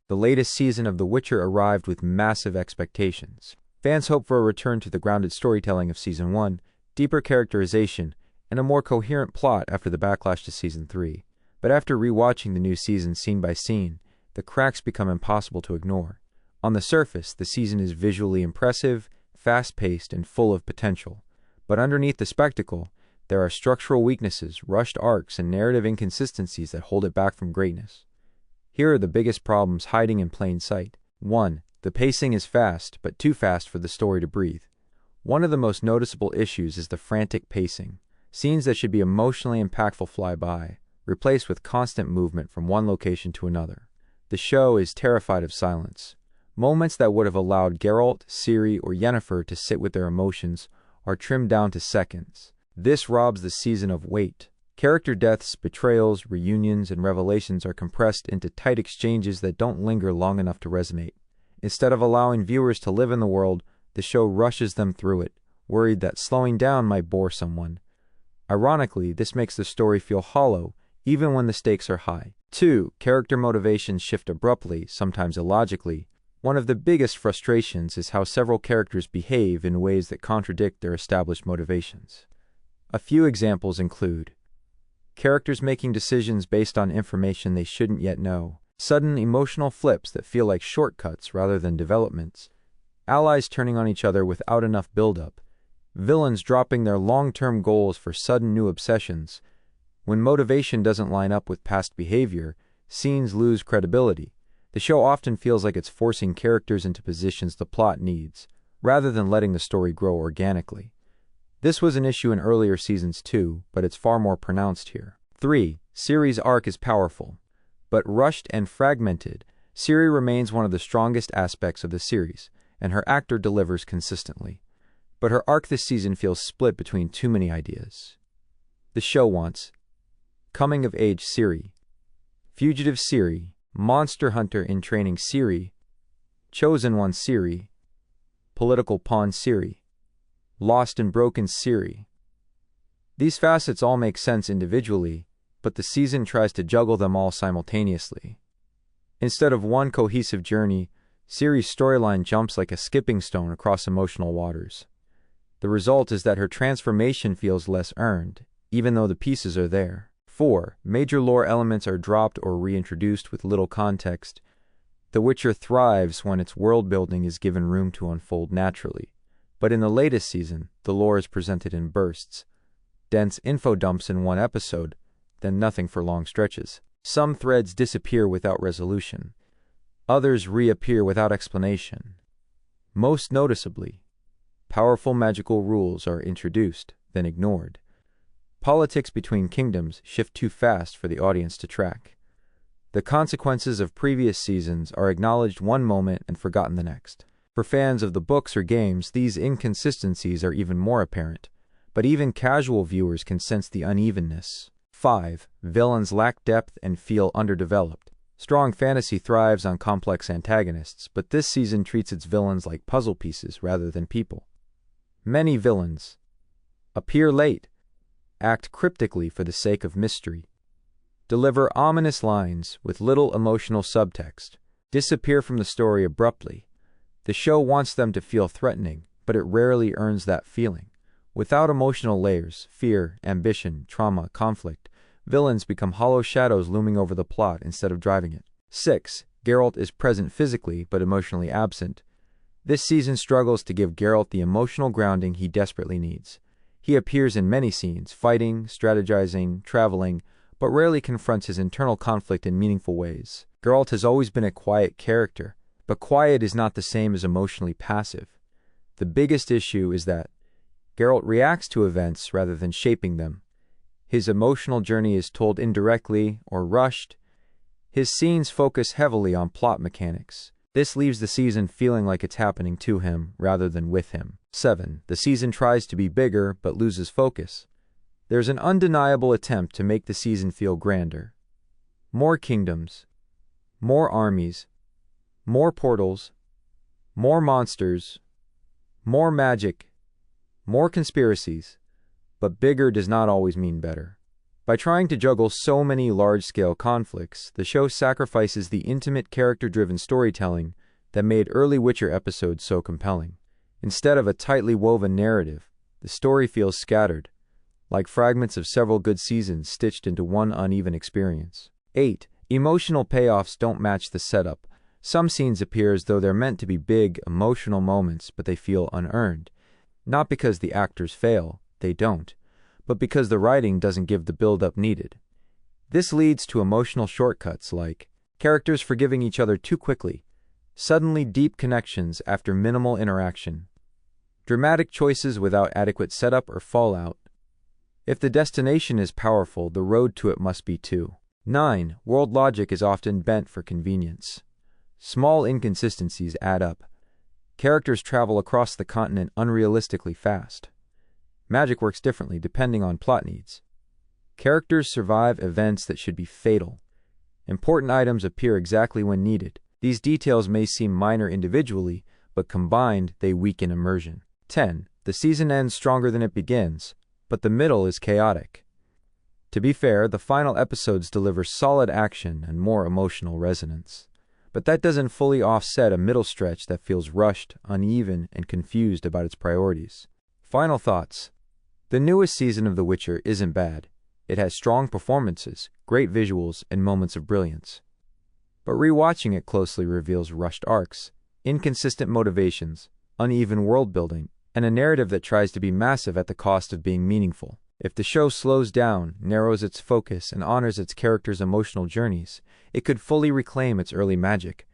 The latest season of The Witcher arrived with massive expectations. Fans hope for a return to the grounded storytelling of Season 1, deeper characterization, and a more coherent plot after the backlash to Season 3. But after rewatching the new season scene by scene, the cracks become impossible to ignore. On the surface, the season is visually impressive, fast-paced, and full of potential. But underneath the spectacle, there are structural weaknesses, rushed arcs, and narrative inconsistencies that hold it back from greatness. Here are the biggest problems hiding in plain sight. 1. The pacing is fast, but too fast for the story to breathe. One of the most noticeable issues is the frantic pacing. Scenes that should be emotionally impactful fly by, replaced with constant movement from one location to another. The show is terrified of silence. Moments that would have allowed Geralt, Ciri, or Yennefer to sit with their emotions are trimmed down to seconds. This robs the season of weight. Character deaths, betrayals, reunions, and revelations are compressed into tight exchanges that don't linger long enough to resonate. Instead of allowing viewers to live in the world, the show rushes them through it, worried that slowing down might bore someone. Ironically, this makes the story feel hollow, even when the stakes are high. 2. Character motivations shift abruptly, sometimes illogically. One of the biggest frustrations is how several characters behave in ways that contradict their established motivations. A few examples include characters making decisions based on information they shouldn't yet know, sudden emotional flips that feel like shortcuts rather than developments, allies turning on each other without enough build-up, villains dropping their long-term goals for sudden new obsessions. When motivation doesn't line up with past behavior, scenes lose credibility. The show often feels like it's forcing characters into positions the plot needs, rather than letting the story grow organically. This was an issue in earlier seasons too, but it's far more pronounced here. 3. Ciri's arc is powerful, but rushed and fragmented. Ciri remains one of the strongest aspects of the series, and her actor delivers consistently. But her arc this season feels split between too many ideas. The show wants coming-of-age Ciri, fugitive Ciri, monster hunter in training Ciri, chosen one Ciri, political pawn Ciri, lost and broken Ciri. These facets all make sense individually, but the season tries to juggle them all simultaneously. Instead of one cohesive journey, Ciri's storyline jumps like a skipping stone across emotional waters. The result is that her transformation feels less earned, even though the pieces are there. 4. Major lore elements are dropped or reintroduced with little context. The Witcher thrives when its world building is given room to unfold naturally. But in the latest season, the lore is presented in bursts. Dense info dumps in one episode, then nothing for long stretches. Some threads disappear without resolution. Others reappear without explanation. Most noticeably, powerful magical rules are introduced, then ignored. Politics between kingdoms shift too fast for the audience to track. The consequences of previous seasons are acknowledged one moment and forgotten the next. For fans of the books or games, these inconsistencies are even more apparent, but even casual viewers can sense the unevenness. 5. Villains lack depth and feel underdeveloped. Strong fantasy thrives on complex antagonists, but this season treats its villains like puzzle pieces rather than people. Many villains appear late, act cryptically for the sake of mystery, deliver ominous lines with little emotional subtext, disappear from the story abruptly. The show wants them to feel threatening, but it rarely earns that feeling. Without emotional layers, fear, ambition, trauma, conflict, villains become hollow shadows looming over the plot instead of driving it. 6. Geralt is present physically, but emotionally absent. This season struggles to give Geralt the emotional grounding he desperately needs. He appears in many scenes, fighting, strategizing, traveling, but rarely confronts his internal conflict in meaningful ways. Geralt has always been a quiet character, but quiet is not the same as emotionally passive. The biggest issue is that Geralt reacts to events rather than shaping them. His emotional journey is told indirectly or rushed. His scenes focus heavily on plot mechanics. This leaves the season feeling like it's happening to him rather than with him. 7. The season tries to be bigger but loses focus. There's an undeniable attempt to make the season feel grander. More kingdoms, more armies, more portals, more monsters, more magic, more conspiracies, but bigger does not always mean better. By trying to juggle so many large-scale conflicts, the show sacrifices the intimate character-driven storytelling that made early Witcher episodes so compelling. Instead of a tightly woven narrative, the story feels scattered, like fragments of several good seasons stitched into one uneven experience. 8. Emotional payoffs don't match the setup. Some scenes appear as though they're meant to be big, emotional moments, but they feel unearned. Not because the actors fail, they don't, but because the writing doesn't give the build-up needed. This leads to emotional shortcuts like characters forgiving each other too quickly, suddenly deep connections after minimal interaction, dramatic choices without adequate setup or fallout. If the destination is powerful, the road to it must be too. 9. World logic is often bent for convenience. Small inconsistencies add up. Characters travel across the continent unrealistically fast. Magic works differently depending on plot needs. Characters survive events that should be fatal. Important items appear exactly when needed. These details may seem minor individually, but combined, they weaken immersion. 10. The season ends stronger than it begins, but the middle is chaotic. To be fair, the final episodes deliver solid action and more emotional resonance. But that doesn't fully offset a middle stretch that feels rushed, uneven, and confused about its priorities. Final thoughts. The newest season of The Witcher isn't bad. It has strong performances, great visuals, and moments of brilliance. But rewatching it closely reveals rushed arcs, inconsistent motivations, uneven world-building, and a narrative that tries to be massive at the cost of being meaningful. If the show slows down, narrows its focus, and honors its characters' emotional journeys, it could fully reclaim its early magic,